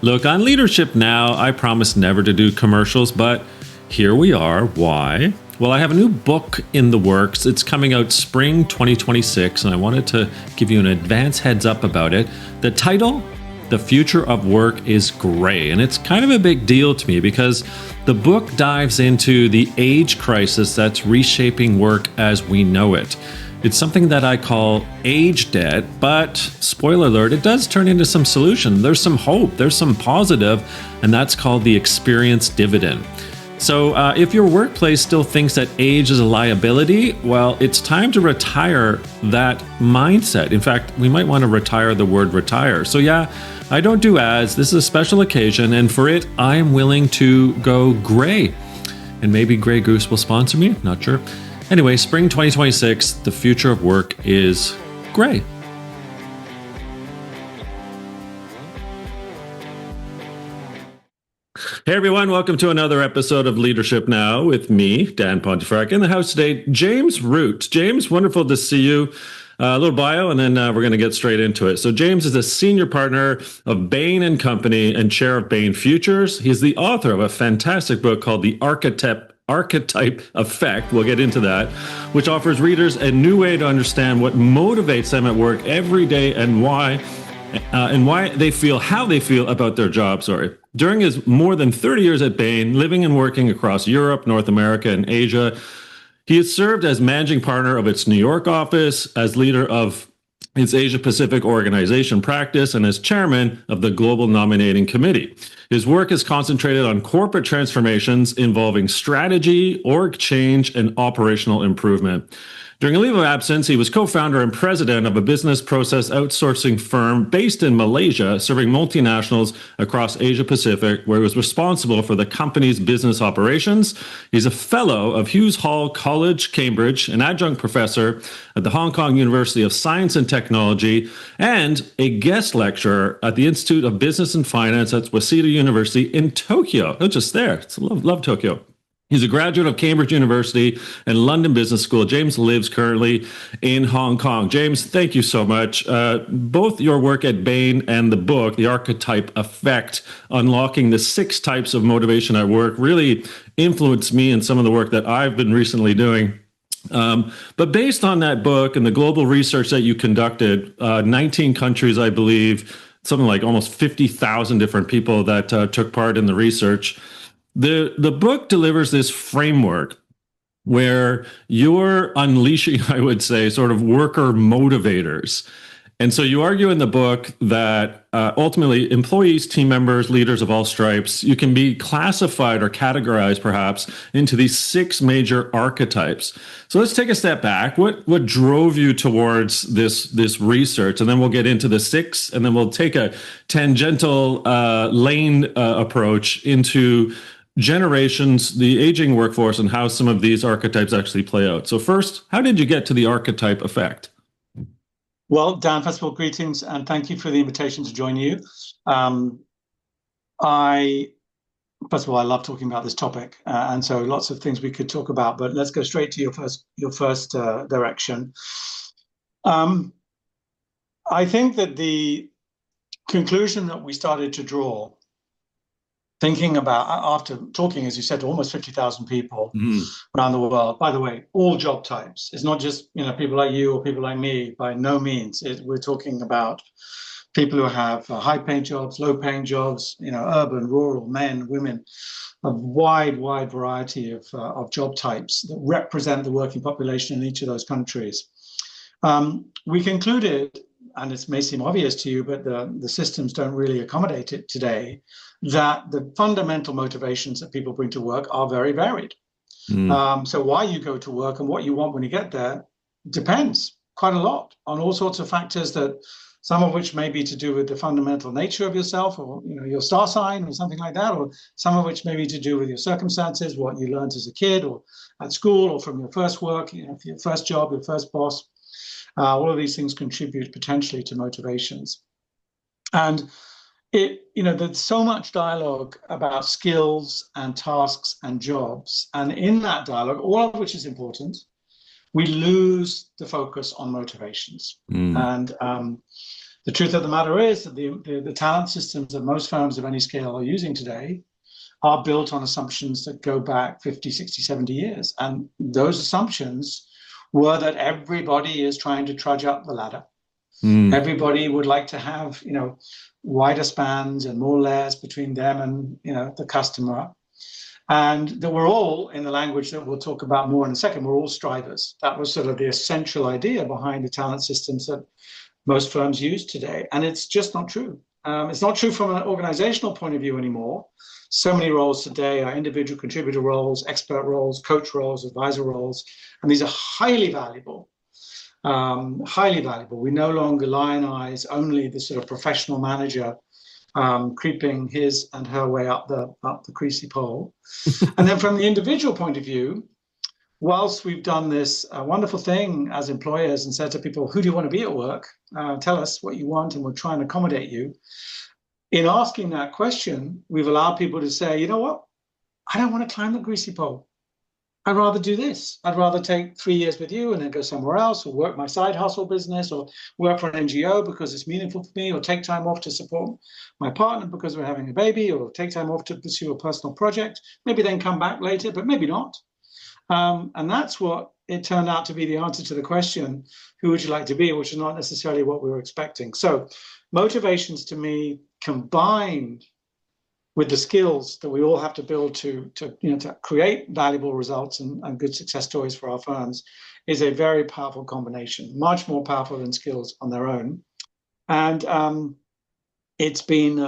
Look, on Leadership Now, I promised never to do commercials, but here we are. Why? Well, I have a new book in the works. It's coming out spring 2026, and I wanted to give you an advance heads up about it. The title, The Future of Work is Gray, and it's kind of a big deal to me because the book dives into the age crisis that's reshaping work as we know it. It's something that I call age debt, but spoiler alert, it does turn into some solution. There's some hope, there's some positive, and that's called the experience dividend. So if your workplace still thinks that age is a liability, well, it's time to retire that mindset. In fact, we might want to retire the word retire. So yeah, I don't do ads. This is a special occasion, and for it, I am willing to go gray. And maybe Grey Goose will sponsor me, not sure. Anyway, spring 2026, the future of work is gray. Hey everyone, welcome to another episode of Leadership Now with me, Dan Pontefract. In the house today, James Root. James, wonderful to see you. A little bio, and then we're going to get straight into it. So James is a senior partner of Bain Company and chair of Bain Futures. He's the author of a fantastic book called The Archetype Effect, we'll get into that, which offers readers a new way to understand what motivates them at work every day and why they feel how they feel about their job. During his more than 30 years at Bain, living and working across Europe, North America, and Asia, he has served as managing partner of its New York office, as leader of its Asia Pacific organization practice, and as chairman of the Global Nominating Committee. His work is concentrated on corporate transformations involving strategy, org change, and operational improvement. During a leave of absence, he was co-founder and president of a business process outsourcing firm based in Malaysia, serving multinationals across Asia Pacific, where he was responsible for the company's business operations. He's a fellow of Hughes Hall College, Cambridge, an adjunct professor at the Hong Kong University of Science and Technology, and a guest lecturer at the Institute of Business and Finance at Waseda University in Tokyo. Not just there. Love Tokyo. He's a graduate of Cambridge University and London Business School. James lives currently in Hong Kong. James, thank you so much. Both your work at Bain and the book, The Archetype Effect, Unlocking the 6 Types of Motivation at Work, really influenced me in some of the work that I've been recently doing. But based on that book and the global research that you conducted, 19 countries, I believe, something like almost 50,000 different people that took part in the research, The book delivers this framework where you're unleashing, I would say, sort of worker motivators. And so you argue in the book that ultimately employees, team members, leaders of all stripes, you can be classified or categorized perhaps into these 6 major archetypes. So let's take a step back. What drove you towards this research? And then we'll get into the 6, and then we'll take a tangential lane approach into generations, the aging workforce, and how some of these archetypes actually play out. So first, how did you get to the archetype effect? Well, Dan, first of all, greetings, and thank you for the invitation to join you. First of all, I love talking about this topic, and so lots of things we could talk about, but let's go straight to your first direction. I think that the conclusion that we started to draw, thinking about, after talking, as you said, to almost 50,000 people around the world, by the way, all job types. It's not just people like you or people like me, by no means. We're talking about people who have high-paying jobs, low-paying jobs, urban, rural, men, women, a wide variety of job types that represent the working population in each of those countries. We concluded, and it may seem obvious to you, but the systems don't really accommodate it today, that the fundamental motivations that people bring to work are very varied. So why you go to work and what you want when you get there depends quite a lot on all sorts of factors, that some of which may be to do with the fundamental nature of yourself, or your star sign or something like that, or some of which may be to do with your circumstances, what you learned as a kid or at school or from your first work, your first job, your first boss. All of these things contribute potentially to motivations. And there's so much dialogue about skills and tasks and jobs. And in that dialogue, all of which is important, we lose the focus on motivations. And The truth of the matter is that the talent systems that most firms of any scale are using today are built on assumptions that go back 50, 60, 70 years. And those assumptions were that everybody is trying to trudge up the ladder. Everybody would like to have, wider spans and more layers between them and, the customer. And that we're all, in the language that we'll talk about more in a second, we're all strivers. That was sort of the essential idea behind the talent systems that most firms use today. And it's just not true. It's not true from an organizational point of view anymore. So many roles today are individual contributor roles, expert roles, coach roles, advisor roles, and these are highly valuable. Highly valuable. We no longer lionize only the sort of professional manager creeping his and her way up the greasy pole. And then from the individual point of view, whilst we've done this wonderful thing as employers and said to people, who do you want to be at work? Tell us what you want and we'll try and accommodate you. In asking that question, we've allowed people to say, you know what? I don't want to climb the greasy pole. I'd rather do this. I'd rather take 3 years with you and then go somewhere else, or work my side hustle business, or work for an NGO because it's meaningful for me, or take time off to support my partner because we're having a baby, or take time off to pursue a personal project, maybe then come back later, but maybe not. And that's what it turned out to be the answer to the question, who would you like to be, which is not necessarily what we were expecting. So motivations to me, combined with the skills that we all have to build to create valuable results and good success stories for our firms, is a very powerful combination, much more powerful than skills on their own. And it's been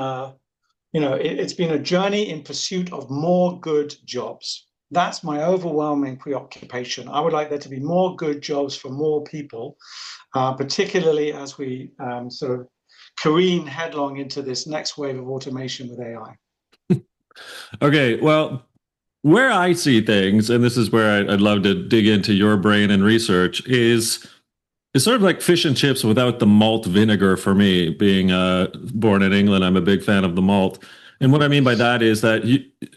it's been a journey in pursuit of more good jobs. That's my overwhelming preoccupation. I would like there to be more good jobs for more people, particularly as we sort of careen headlong into this next wave of automation with AI. Okay, well, where I see things, and this is where I'd love to dig into your brain and research, is sort of like fish and chips without the malt vinegar for me. Being born in England, I'm a big fan of the malt. And what I mean by that is that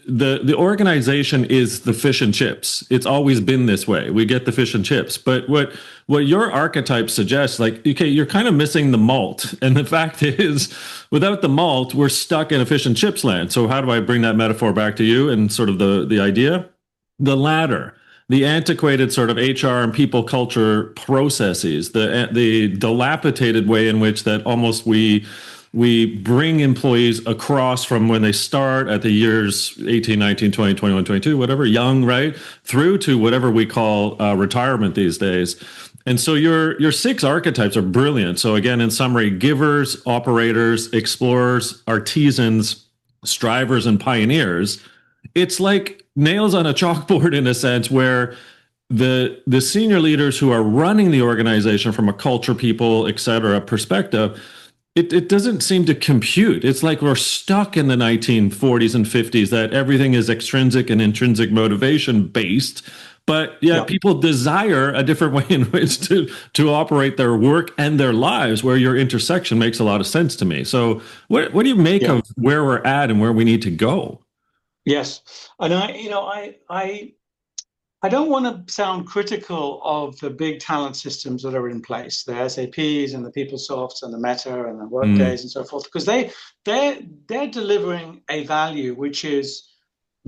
the organization is the fish and chips. It's always been this way. We get the fish and chips. But what your archetype suggests, like, okay, you're kind of missing the malt. And the fact is, without the malt, we're stuck in a fish and chips land. So how do I bring that metaphor back to you and sort of the idea? The ladder, the antiquated sort of HR and people culture processes, the dilapidated way in which that almost we bring employees across from when they start at the years 18, 19, 20, 21, 22, whatever, young, right, through to whatever we call retirement these days. And so your 6 archetypes are brilliant. So again, in summary, givers, operators, explorers, artisans, strivers, and pioneers. It's like nails on a chalkboard in a sense, where the senior leaders who are running the organization from a culture, people, et cetera, perspective, it doesn't seem to compute. It's like we're stuck in the 1940s and 50s, that everything is extrinsic and intrinsic motivation based. But yeah, people desire a different way in which to operate their work and their lives, where your intersection makes a lot of sense to me. So what do you make of where we're at and where we need to go? Yes. And I don't want to sound critical of the big talent systems that are in place, the SAPs and the PeopleSofts and the Meta and the Workdays and so forth, because they're delivering a value which is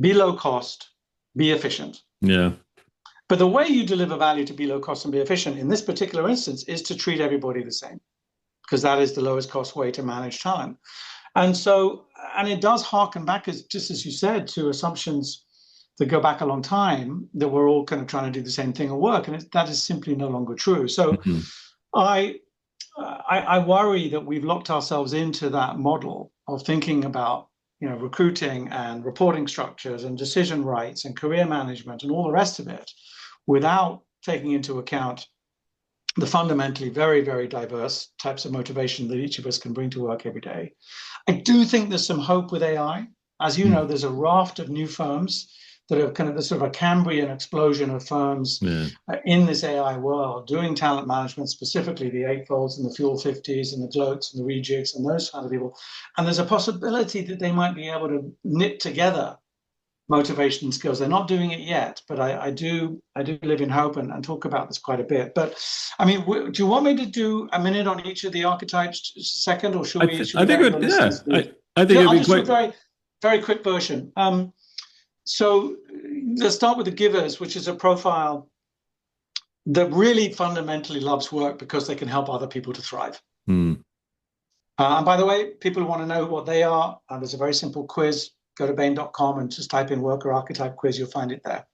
be low cost, be efficient. Yeah. But the way you deliver value to be low cost and be efficient in this particular instance is to treat everybody the same, because that is the lowest cost way to manage talent. And so, and it does harken back, just as you said, to assumptions that go back a long time, that we're all kind of trying to do the same thing at work, and that is simply no longer true. So I worry that we've locked ourselves into that model of thinking about recruiting and reporting structures and decision rights and career management and all the rest of it, without taking into account the fundamentally very, very diverse types of motivation that each of us can bring to work every day. I do think there's some hope with AI. As you know, there's a raft of new firms that are kind of the sort of a Cambrian explosion of firms in this AI world, doing talent management, specifically the Eightfolds and the Fuel 50s and the Gloats and the Rejigs and those kind of people. And there's a possibility that they might be able to knit together motivation and skills. They're not doing it yet, but I do live in hope and talk about this quite a bit. But I mean, do you want me to do a minute on each of the archetypes second, or should we? I think let it the would, yeah. listeners do? I think it'd I'll be just do a quite. very quick version. So let's start with the givers, which is a profile that really fundamentally loves work because they can help other people to thrive. And by the way, people who want to know what they are, there's a very simple quiz. Go to Bain.com and just type in worker-archetype quiz. You'll find it there.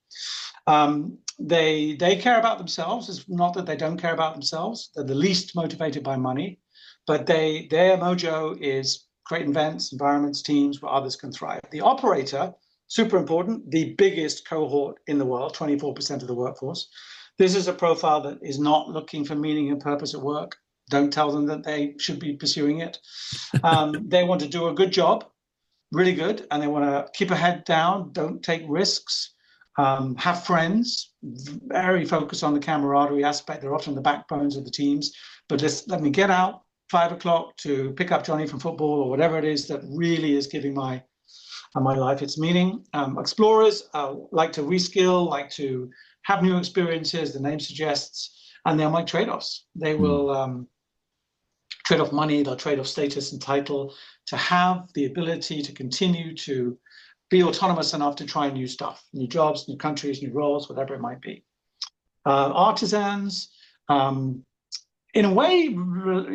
They care about themselves. It's not that they don't care about themselves. They're the least motivated by money, but their mojo is create events, environments, teams where others can thrive. The operator, super important, the biggest cohort in the world, 24% of the workforce. This is a profile that is not looking for meaning and purpose at work. Don't tell them that they should be pursuing it. They want to do a good job, really good, and they want to keep a head down, don't take risks, have friends, very focused on the camaraderie aspect. They're often the backbones of the teams, but just let me get out 5 o'clock to pick up Johnny from football or whatever it is that really is giving my life its meaning. Explorers like to reskill, like to have new experiences, the name suggests, and they'll make trade-offs. They will trade off money, they'll trade off status and title to have the ability to continue to be autonomous enough to try new stuff, new jobs, new countries, new roles, whatever it might be. Artisans, in a way,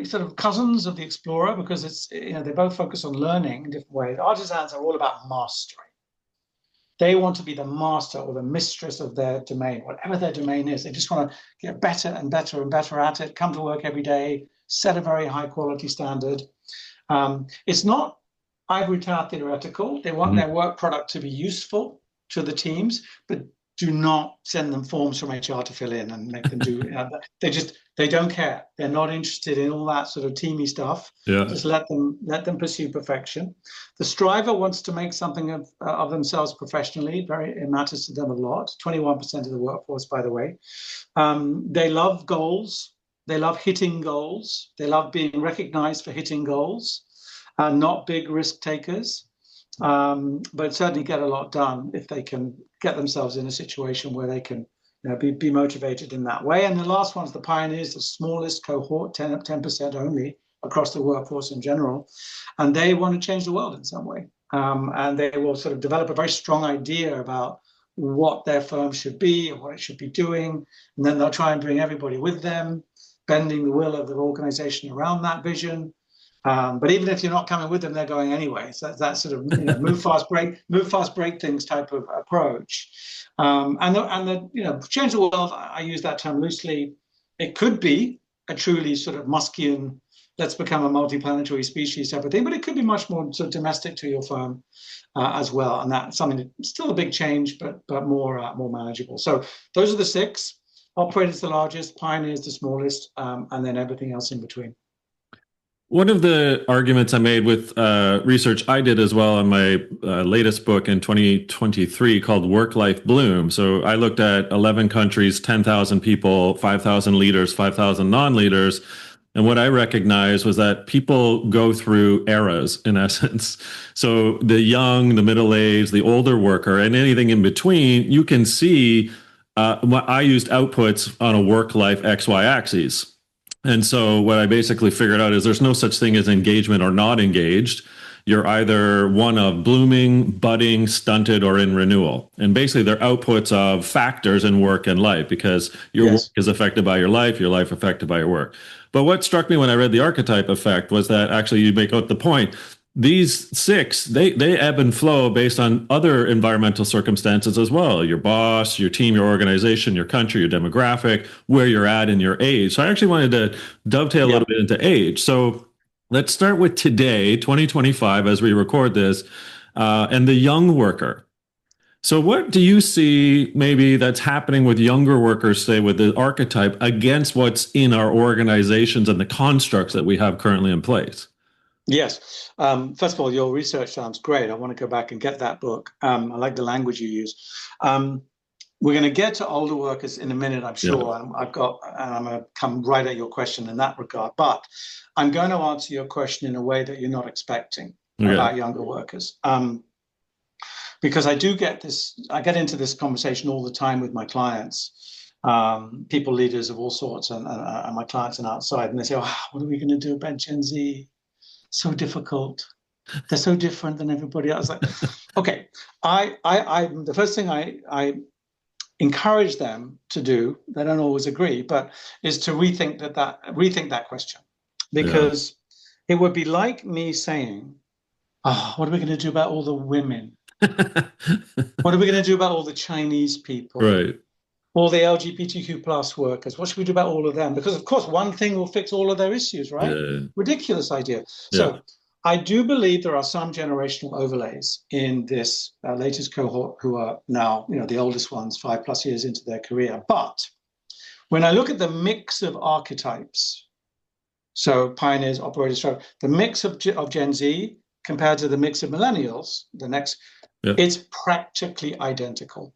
sort of cousins of the explorer, because it's, they both focus on learning in different ways. Artisans are all about mastery. They want to be the master or the mistress of their domain, whatever their domain is. They just want to get better and better and better at it, come to work every day, set a very high quality standard. It's not ivory tower theoretical. They want their work product to be useful to the teams, but do not send them forms from HR to fill in and make them do. They don't care. They're not interested in all that sort of teamy stuff. Yeah. Just let them pursue perfection. The striver wants to make something of themselves professionally. It matters to them a lot. 21% of the workforce, by the way. They love goals. They love hitting goals. They love being recognized for hitting goals, not big risk takers, but certainly get a lot done if they can get themselves in a situation where they can be motivated in that way. And the last one is the pioneers, the smallest cohort, 10% only across the workforce in general. And they want to change the world in some way. And they will sort of develop a very strong idea about what their firm should be and what it should be doing. And then they'll try and bring everybody with them, bending the will of the organization around that vision. But even if you're not coming with them, they're going anyway. So that sort of move fast, break things type of approach. And the change the world, I use that term loosely. It could be a truly sort of Muskian, let's become a multi-planetary species type of thing, but it could be much more sort of domestic to your firm as well. And that's something that's still a big change, but more manageable. So those are the 6. Operators the largest, pioneers the smallest, and then everything else in between. One of the arguments I made with research I did as well on my latest book in 2023 called Work-Life Bloom. So I looked at 11 countries, 10,000 people, 5,000 leaders, 5,000 non-leaders. And what I recognized was that people go through eras in essence. So the young, the middle-aged, the older worker, and anything in between, you can see I used outputs on a work-life XY axis. And so what I basically figured out is there's no such thing as engagement or not engaged. You're either one of blooming, budding, stunted, or in renewal. And basically they're outputs of factors in work and life because your work is affected by your life affected by your work. But what struck me when I read the Archetype Effect was that actually you make out the point. These 6, they ebb and flow based on other environmental circumstances as well. Your boss, your team, your organization, your country, your demographic, where you're at in your age. So I actually wanted to dovetail a little bit into age. So let's start with today, 2025, as we record this, and the young worker. So what do you see maybe that's happening with younger workers, say with the archetype, against what's in our organizations and the constructs that we have currently in place? Yes. First of all, your research sounds great. I want to go back and get that book. I like the language you use. We're going to get to older workers in a minute, I'm sure. Yeah. I'm going to come right at your question in that regard. But I'm going to answer your question in a way that you're not expecting about younger workers. because I get into this conversation all the time with my clients, people, leaders of all sorts, and my clients are outside, and they say, oh, what are we going to do about Gen Z? So difficult. They're so different than everybody else. Like, okay, the first thing I encourage them to do, they don't always agree, but is to rethink that question, because it would be like me saying, oh, what are we going to do about all the women? What are we going to do about all the Chinese people? Right. All the LGBTQ plus workers? What should we do about all of them? Because of course, one thing will fix all of their issues, right? Yeah. Ridiculous idea. So I do believe there are some generational overlays in this latest cohort who are now, the oldest ones, 5+ years into their career. But when I look at the mix of archetypes, so pioneers, operators, the mix of Gen Z compared to the mix of millennials, it's practically identical.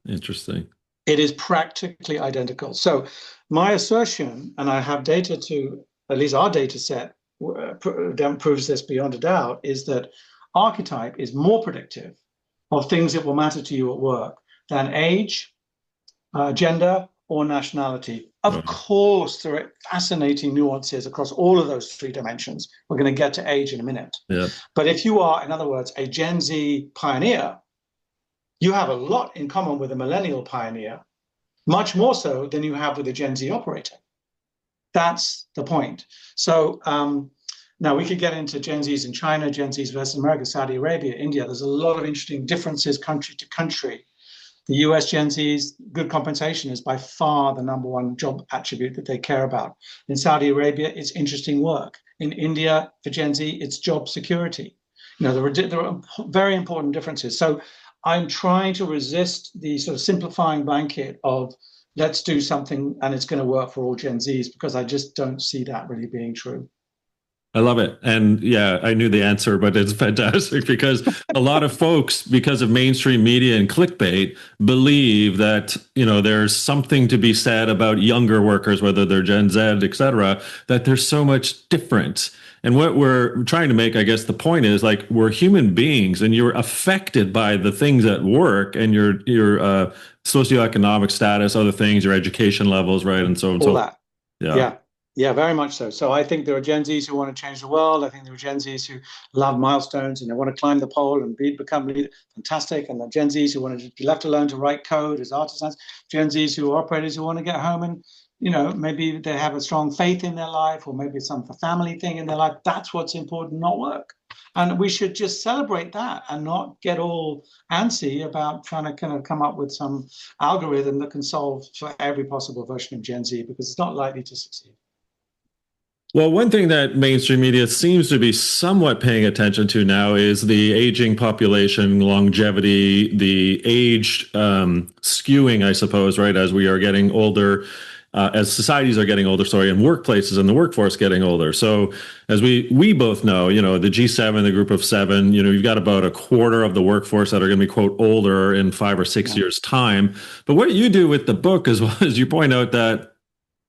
Interesting. It is practically identical. So my assertion, and I have data to, at least our data set proves this beyond a doubt, is that archetype is more predictive of things that will matter to you at work than age, gender, or nationality. Of course, there are fascinating nuances across all of those 3 dimensions. We're going to get to age in a minute. Yeah. But if you are, in other words, a Gen Z pioneer, you have a lot in common with a millennial pioneer, much more so than you have with a Gen Z operator. That's the point. So now we could get into Gen Zs in China, Gen Zs versus America, Saudi Arabia, India. There's a lot of interesting differences country to country. The US Gen Zs, good compensation is by far the #1 job attribute that they care about. In Saudi Arabia, it's interesting work. In India, for Gen Z, it's job security. There are very important differences. So I'm trying to resist the sort of simplifying blanket of let's do something and it's going to work for all Gen Zs, because I just don't see that really being true. I love it. And yeah, I knew the answer, but it's fantastic because a lot of folks, because of mainstream media and clickbait, believe that, there's something to be said about younger workers, whether they're Gen Z, et cetera, that they're so much different. And what we're trying to make, I guess the point is, like, we're human beings and you're affected by the things at work and your socioeconomic status, other things, your education levels, right? And so on. All that. Yeah, very much so. So I think there are Gen Zs who want to change the world. I think there are Gen Zs who love milestones and they want to climb the pole and become leader. Fantastic. And the Gen Zs who want to be left alone to write code as artisans. Gen Zs who are operators who want to get home and, maybe they have a strong faith in their life, or maybe some family thing in their life. That's what's important, not work. And we should just celebrate that and not get all antsy about trying to kind of come up with some algorithm that can solve for every possible version of Gen Z, because it's not likely to succeed. Well, one thing that mainstream media seems to be somewhat paying attention to now is the aging population, longevity, the age skewing, I suppose, right, as we are getting older. As societies are getting older, and workplaces and the workforce getting older. So as we both know, the G7, the group of 7, you've got about a quarter of the workforce that are going to be, quote, older in 5 or 6 years' time. But what you do with the book, as well as you point out that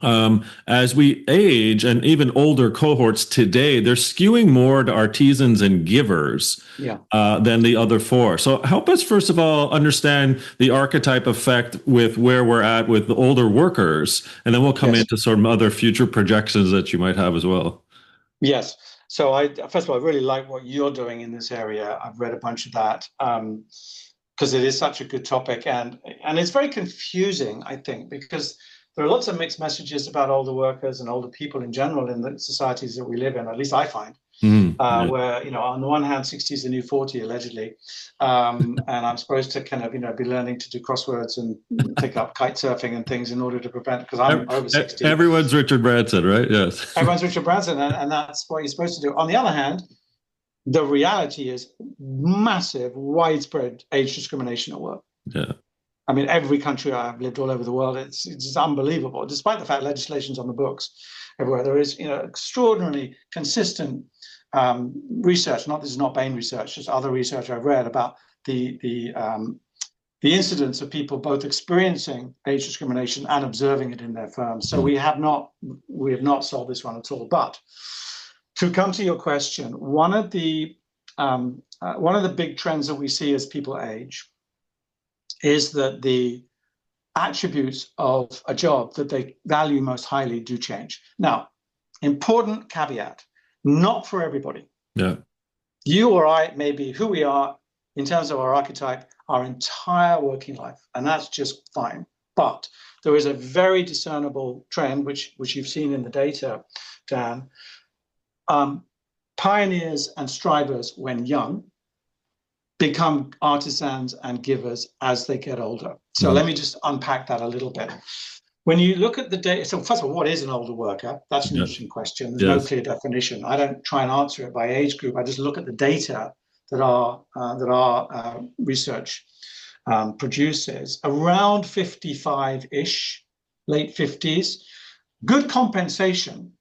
as we age, and even older cohorts today, they're skewing more to artisans and givers than the other 4. So help us, first of all, understand the archetype effect with where we're at with the older workers, and then we'll come into sort of other future projections that you might have as well. Yes. So first of all, I really like what you're doing in this area. I've read a bunch of that because it is such a good topic, and it's very confusing, I think, because there are lots of mixed messages about older workers and older people in general in the societies that we live in, at least I find, where, on the one hand, 60 is the new 40, allegedly. And I'm supposed to kind of, be learning to do crosswords and pick up kite surfing and things in order to prevent, because I'm over 60. Everyone's Richard Branson, right? Yes. Everyone's Richard Branson, and that's what you're supposed to do. On the other hand, the reality is massive, widespread age discrimination at work. Yeah. I mean, every country I've lived all over the world, it's unbelievable. Despite the fact legislation's on the books everywhere, there is extraordinarily consistent research. This is not Bain research, just other research I've read about the incidence of people both experiencing age discrimination and observing it in their firms. So we have not solved this one at all. But to come to your question, one of the one of the big trends that we see as people age is that the attributes of a job that they value most highly do change. Now, important caveat, not for everybody. Yeah. You or I may be who we are in terms of our archetype our entire working life, and that's just fine. But there is a very discernible trend, which you've seen in the data, Dan. Pioneers and strivers when young become artisans and givers as they get older. So let me just unpack that a little bit. When you look at the data, so first of all, what is an older worker? That's an interesting question. There's no clear definition. I don't try and answer it by age group. I just look at the data that our research produces. Around 55-ish, late 50s, good compensation,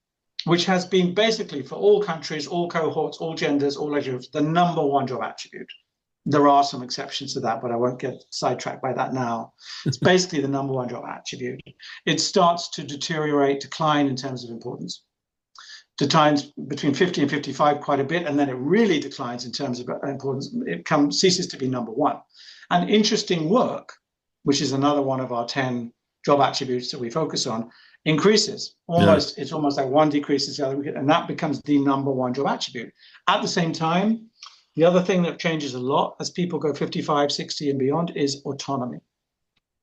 which has been basically for all countries, all cohorts, all genders, all age groups, the number one job attribute. There are some exceptions to that, but I won't get sidetracked by that now. It's basically the number one job attribute. It starts to decline in terms of importance. Declines between 50 and 55 quite a bit, and then it really declines in terms of importance. It ceases to be number one. And interesting work, which is another one of our 10 job attributes that we focus on, increases. It's almost like one decreases the other, and that becomes the number one job attribute. At the same time, the other thing that changes a lot as people go 55, 60 and beyond is autonomy.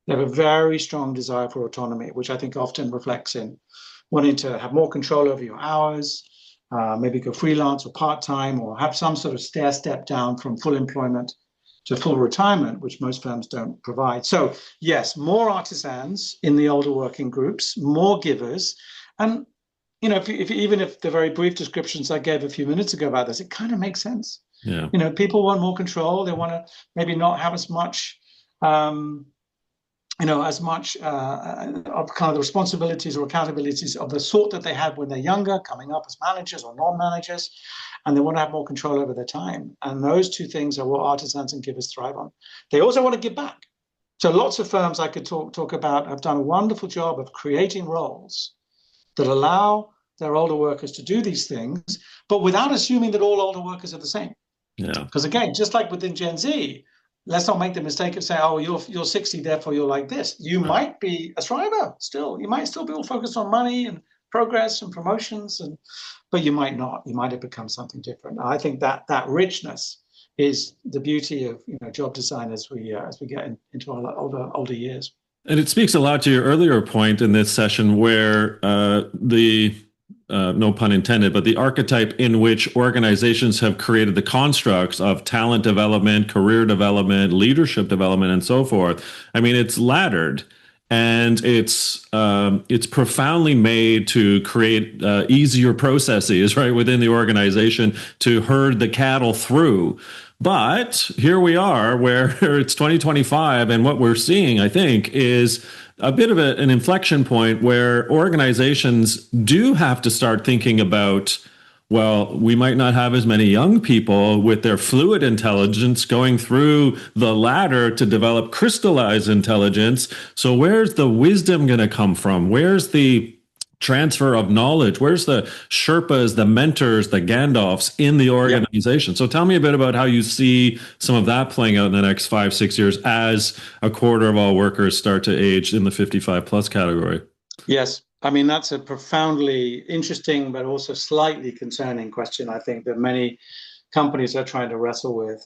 They have a very strong desire for autonomy, which I think often reflects in wanting to have more control over your hours, maybe go freelance or part-time, or have some sort of stair step down from full employment to full retirement, which most firms don't provide. So yes, more artisans in the older working groups, more givers. And you know, even if the very brief descriptions I gave a few minutes ago about this, it kind of makes sense. Yeah. You know, people want more control. They want to maybe not have as much, of kind of the responsibilities or accountabilities of the sort that they had when they're younger, coming up as managers or non-managers, and they want to have more control over their time. And those two things are what artisans and givers thrive on. They also want to give back. So lots of firms I could talk about have done a wonderful job of creating roles that allow their older workers to do these things, but without assuming that all older workers are the same. Yeah. Because again, just like within Gen Z, let's not make the mistake of saying, oh, you're 60, therefore you're like this. You might be a striver still. You might still be all focused on money and progress and promotions, but you might not. You might have become something different. I think that richness is the beauty of job design as we get into our older years. And it speaks a lot to your earlier point in this session where no pun intended, but the archetype in which organizations have created the constructs of talent development, career development, leadership development, and so forth. I mean, it's laddered, and it's profoundly made to create easier processes right within the organization to herd the cattle through. But here we are where it's 2025, and what we're seeing, I think, is a bit of an inflection point where organizations do have to start thinking about, well, we might not have as many young people with their fluid intelligence going through the ladder to develop crystallized intelligence. So where's the wisdom going to come from? Where's the transfer of knowledge? Where's the Sherpas, the mentors, the Gandalfs in the organization? Yeah. So tell me a bit about how you see some of that playing out in the next 5-6 years as a quarter of all workers start to age in the 55 plus category. Yes. I mean, that's a profoundly interesting, but also slightly concerning question, I think, that many companies are trying to wrestle with.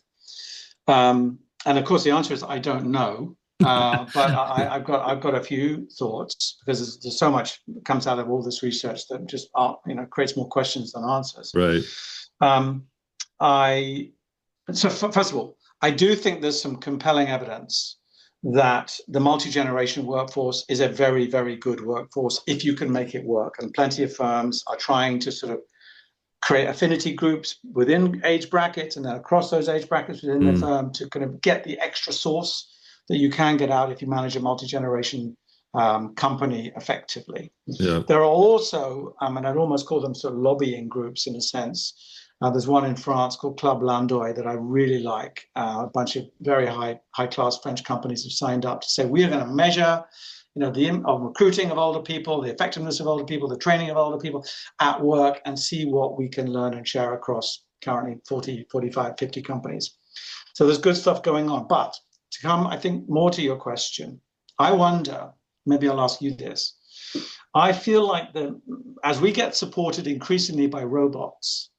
And of course, the answer is, I don't know. But I've got a few thoughts, because there's so much that comes out of all this research that just creates more questions than answers. Right. So first of all, I do think there's some compelling evidence that the multi-generation workforce is a very, very good workforce if you can make it work. And plenty of firms are trying to sort of create affinity groups within age brackets and then across those age brackets within the firm to kind of get the extra source that you can get out if you manage a multi-generation company effectively. Yeah. There are also, and I'd almost call them sort of lobbying groups in a sense. There's one in France called Club Landoy that I really like. A bunch of very high-class French companies have signed up to say, we are going to measure the recruiting of older people, the effectiveness of older people, the training of older people at work, and see what we can learn and share across currently 40, 45, 50 companies. So there's good stuff going on. But to come, I think, more to your question, I wonder, maybe I'll ask you this. I feel like as we get supported increasingly by robots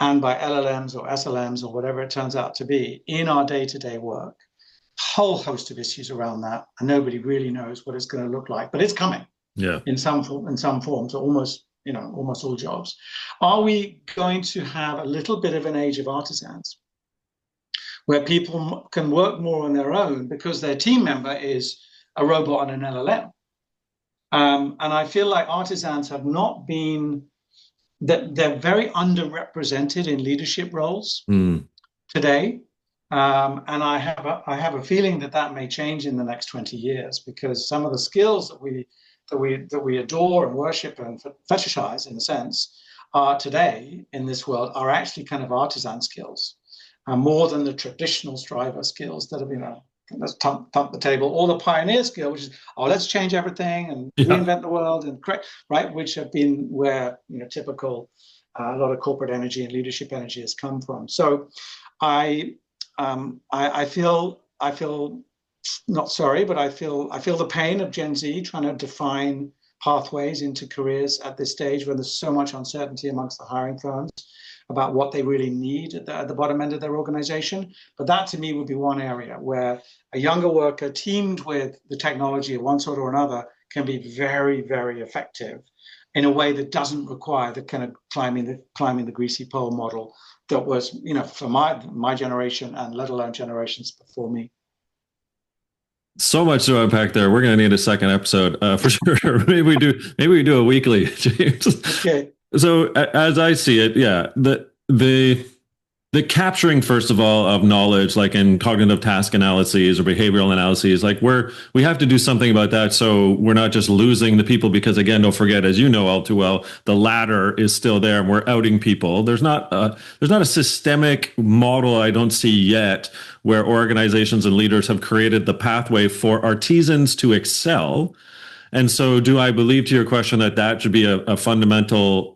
and by LLMs or SLMs or whatever it turns out to be in our day-to-day work, a whole host of issues around that, and nobody really knows what it's going to look like, but it's coming. Yeah. In some forms, almost all jobs. Are we going to have a little bit of an age of artisans, where people can work more on their own because their team member is a robot and an LLM? And I feel like artisans have not been, that they're very underrepresented in leadership roles today. And I have a feeling that may change in the next 20 years, because some of the skills that we adore and worship and fetishize, in a sense, today in this world are actually kind of artisan skills, more than the traditional striver skills that have been let's thump the table, or the pioneer skill, which is, let's change everything and reinvent the world and correct, right? Which have been where typical a lot of corporate energy and leadership energy has come from. So I feel not sorry, but I feel the pain of Gen Z trying to define pathways into careers at this stage, where there's so much uncertainty amongst the hiring firms about what they really need at the bottom end of their organization. But that, to me, would be one area where a younger worker teamed with the technology of one sort or another can be very, very effective in a way that doesn't require the kind of climbing the greasy pole model that was, for my generation, and let alone generations before me. So much to unpack there. We're going to need a second episode for sure. Maybe we do a weekly, James. Okay. So as I see it, yeah, the capturing, first of all, of knowledge, like in cognitive task analyses or behavioral analyses, like we have to do something about that, so we're not just losing the people, because again, don't forget, as you know all too well, the ladder is still there and we're outing people. There's not a systemic model, I don't see yet, where organizations and leaders have created the pathway for artisans to excel. And so do I believe, to your question, that should be a fundamental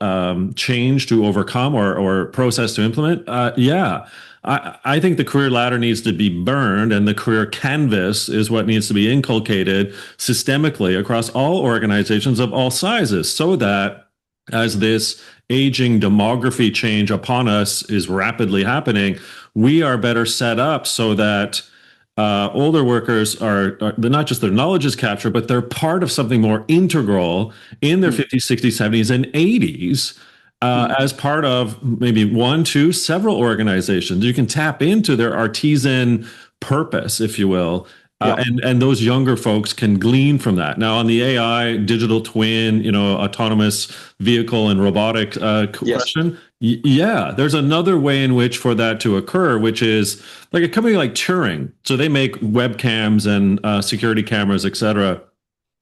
change to overcome or process to implement? Yeah. I think the career ladder needs to be burned, and the career canvas is what needs to be inculcated systemically across all organizations of all sizes, so that as this aging demography change upon us is rapidly happening, we are better set up so that older workers are not just their knowledge is captured, but they're part of something more integral in their 50s, 60s, 70s, and 80s as part of maybe one, two, several organizations. You can tap into their artisan purpose, if you will. And those younger folks can glean from that. Now, on the AI, digital twin, autonomous vehicle and robotic question, yeah, there's another way in which for that to occur, which is like a company like Turing. So they make webcams and security cameras, et cetera.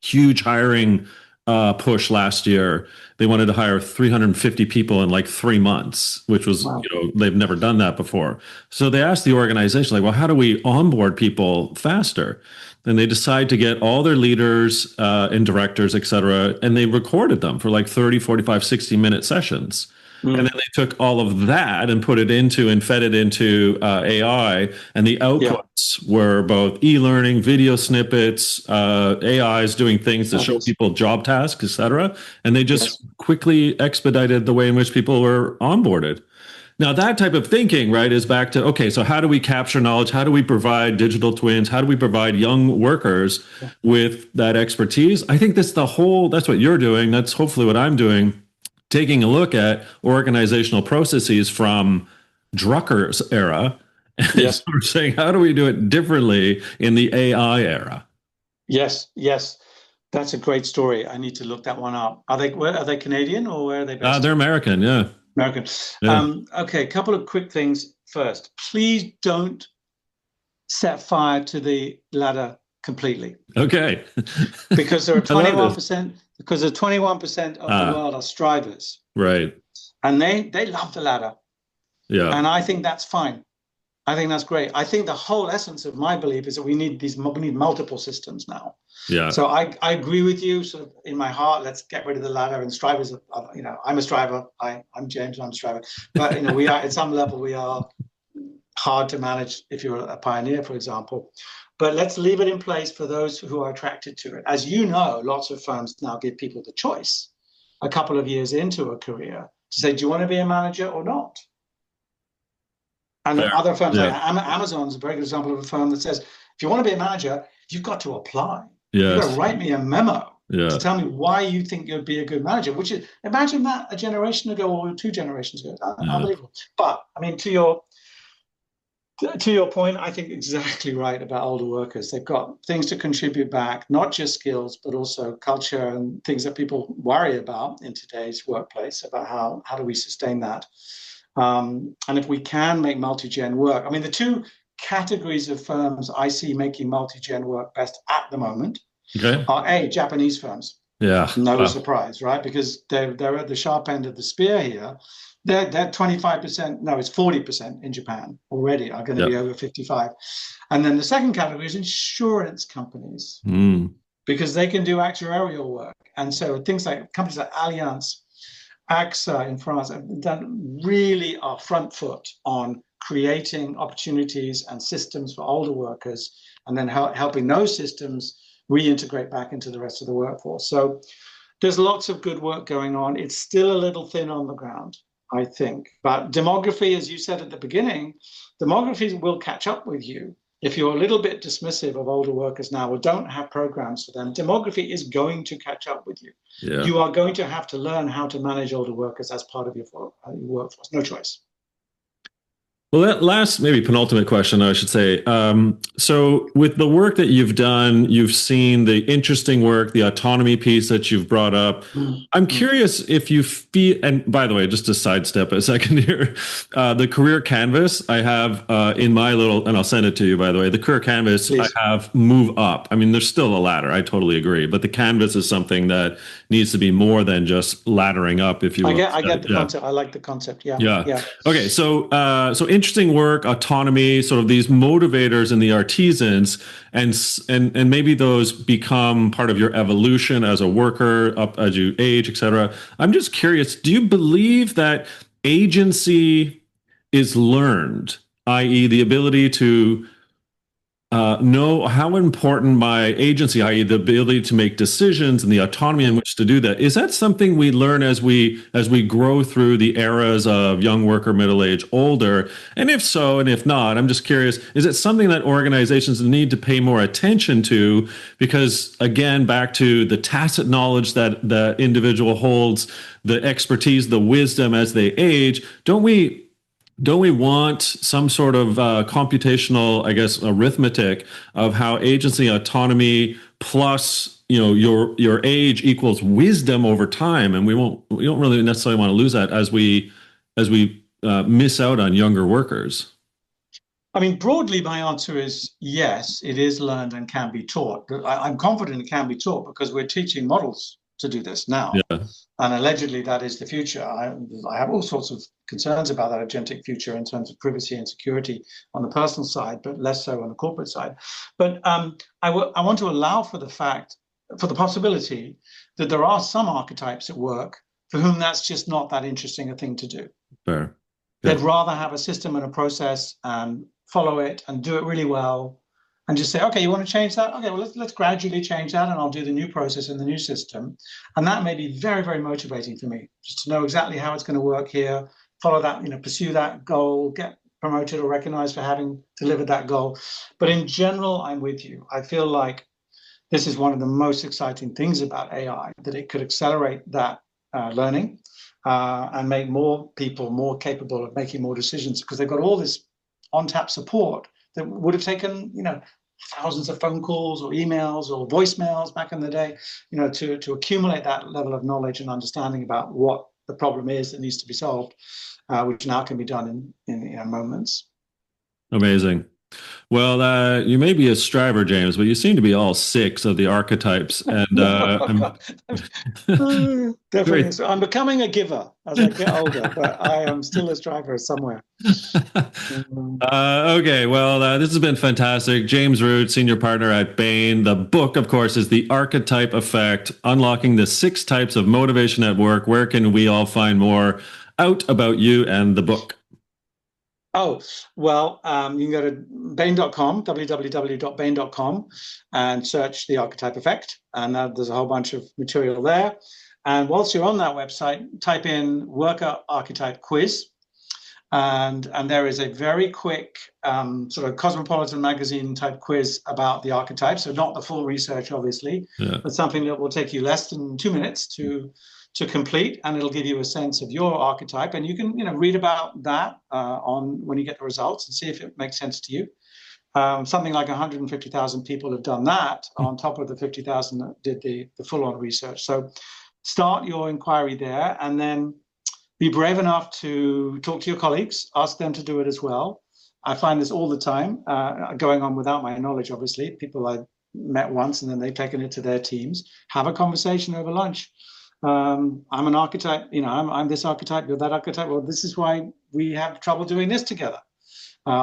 Huge hiring push last year. They wanted to hire 350 people in like 3 months, which was, wow. They've never done that before. So they asked the organization, like, well, how do we onboard people faster? And they decide to get all their leaders and directors, et cetera, and they recorded them for like 30, 45, 60-minute sessions. And then they took all of that and put it into and fed it into AI, and the outputs were both e-learning, video snippets, AIs doing things to show people job tasks, et cetera. And they just quickly expedited the way in which people were onboarded. Now, that type of thinking, right, is back to, okay, so how do we capture knowledge? How do we provide digital twins? How do we provide young workers with that expertise? I think that's that's what you're doing. That's hopefully what I'm doing. Taking a look at organizational processes from Drucker's era, and sort of saying, how do we do it differently in the AI era? Yes, that's a great story. I need to look that one up. Are they Canadian, or where are they based? They're American, yeah. American. Yeah. Okay, a couple of quick things first. Please don't set fire to the ladder completely. Okay. Because there are 21%. Because the 21% of the world are strivers. Right. And they love the ladder. Yeah. And I think that's fine. I think that's great. I think the whole essence of my belief is that we need multiple systems now. Yeah. So I agree with you. Sort of in my heart, let's get rid of the ladder. And strivers, I'm a striver. I'm James. I'm a striver. But we are at some level we are hard to manage if you're a pioneer, for example. But let's leave it in place for those who are attracted to it. As you know, lots of firms now give people the choice a couple of years into a career to say, do you want to be a manager or not? And other firms, like Amazon is a very good example of a firm that says, if you want to be a manager, you've got to apply. Yes. You've got to write me a memo to tell me why you think you'd be a good manager, which is, imagine that a generation ago or 2 generations ago. Unbelievable. But, I mean, to your point, I think exactly right about older workers. They've got things to contribute back, not just skills, but also culture and things that people worry about in today's workplace, about how do we sustain that. And if we can make multi-gen work, I mean, the 2 categories of firms I see making multi-gen work best at the moment are Japanese firms. Yeah. No surprise, right? Because they're at the sharp end of the spear here. They're 25%, no, it's 40% in Japan already are going to be over 55. And then the second category is insurance companies, because they can do actuarial work. And so things like companies like Allianz, AXA in France have done really our front foot on creating opportunities and systems for older workers, and then helping those systems reintegrate back into the rest of the workforce. So there's lots of good work going on. It's still a little thin on the ground, I think. But demography, as you said at the beginning, demography will catch up with you. If you're a little bit dismissive of older workers now or don't have programs for them, demography is going to catch up with you. Yeah. You are going to have to learn how to manage older workers as part of your workforce. No choice. Well, that last, maybe penultimate question, I should say. So with the work that you've done, you've seen the interesting work, the autonomy piece that you've brought up. I'm curious if you feel, and by the way, just to sidestep a second here, the career canvas I have in my little, and I'll send it to you, by the way, the career canvas, please. I have move up. I mean, there's still a ladder. I totally agree. But the canvas is something that needs to be more than just laddering up, if you will. I get the concept. I like the concept. Yeah. Okay. So interesting work, autonomy, sort of these motivators in the artisans, and maybe those become part of your evolution as a worker up as you age, et cetera. I'm just curious, do you believe that agency is learned, i.e. the ability to know how important my agency, i.e. the ability to make decisions and the autonomy in which to do that, is that something we learn as we grow through the eras of young worker, middle age, older? And if so, and if not, I'm just curious, is it something that organizations need to pay more attention to? Because again, back to the tacit knowledge that the individual holds, the expertise, the wisdom as they age, don't we want some sort of computational, I guess, arithmetic of how agency, autonomy plus, your age equals wisdom over time, and we don't really necessarily want to lose that as we miss out on younger workers? I mean, broadly, my answer is yes, it is learned and can be taught. I'm confident it can be taught because we're teaching models to do this now. Yeah. And allegedly that is the future. I have all sorts of concerns about that agentic future in terms of privacy and security on the personal side, but less so on the corporate side. But I want to allow for the possibility that there are some archetypes at work for whom that's just not that interesting a thing to do. Fair. Yeah. They'd rather have a system and a process and follow it and do it really well and just say, okay, you want to change that? Okay, well, let's gradually change that, and I'll do the new process in the new system. And that may be very, very motivating for me, just to know exactly how it's going to work here, follow that, pursue that goal, get promoted or recognized for having delivered that goal. But in general, I'm with you. I feel like this is one of the most exciting things about AI, that it could accelerate that learning and make more people more capable of making more decisions, because they've got all this on-tap support that would have taken, thousands of phone calls or emails or voicemails back in the day, to accumulate that level of knowledge and understanding about what the problem is that needs to be solved, which now can be done in moments. Amazing. Well, you may be a striver, James, but you seem to be all six of the archetypes, and I'm Definitely. very. So I'm becoming a giver as I get older, but I am still a striver somewhere. Um, Okay, well, this has been fantastic. James Root, senior partner at Bain. The book, of course, is The Archetype Effect, Unlocking the Six Types of Motivation at Work. Where can we all find more out about you and the book? Oh, well, you can go to bain.com, www.bain.com, and search the Archetype Effect. And there's a whole bunch of material there. And whilst you're on that website, type in worker-archetype quiz. And there is a very quick sort of Cosmopolitan magazine type quiz about the archetypes. So not the full research, obviously, Yeah. but something that will take you less than 2 minutes to complete, and it'll give you a sense of your archetype. And you can read about that on when you get the results and see if it makes sense to you. Something like 150,000 people have done that on top of the 50,000 that did the full-on research. So start your inquiry there, and then be brave enough to talk to your colleagues, ask them to do it as well. I find this all the time, going on without my knowledge, obviously. People I met once and then they've taken it to their teams. Have a conversation over lunch. I'm an archetype, I'm this archetype, you're that archetype. Well, this is why we have trouble doing this together.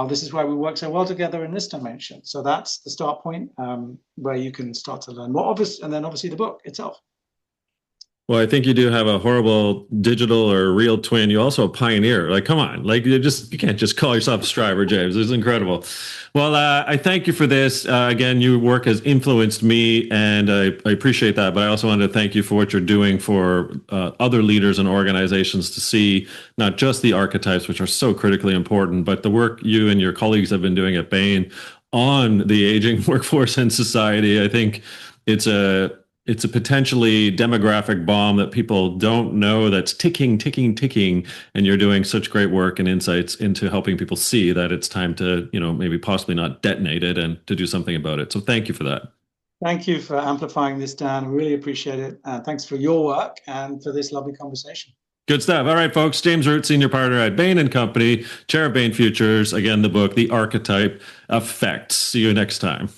This is why we work so well together in this dimension. So that's the start point where you can start to learn more, and then obviously the book itself. Well, I think you do have a horrible digital or real twin. You also a pioneer. Like, come on, like you can't just call yourself a striver, James. It's incredible. Well, I thank you for this. Again, your work has influenced me, and I appreciate that. But I also wanted to thank you for what you're doing for other leaders and organizations to see not just the archetypes, which are so critically important, but the work you and your colleagues have been doing at Bain on the aging workforce and society. I think it's a potentially demographic bomb that people don't know that's ticking, ticking, ticking. And you're doing such great work and insights into helping people see that it's time to, maybe possibly not detonate it and to do something about it. So thank you for that. Thank you for amplifying this, Dan. I really appreciate it. Thanks for your work and for this lovely conversation. Good stuff. All right, folks. James Root, senior partner at Bain Company, chair of Bain Futures. Again, the book, The Archetype Effect. See you next time.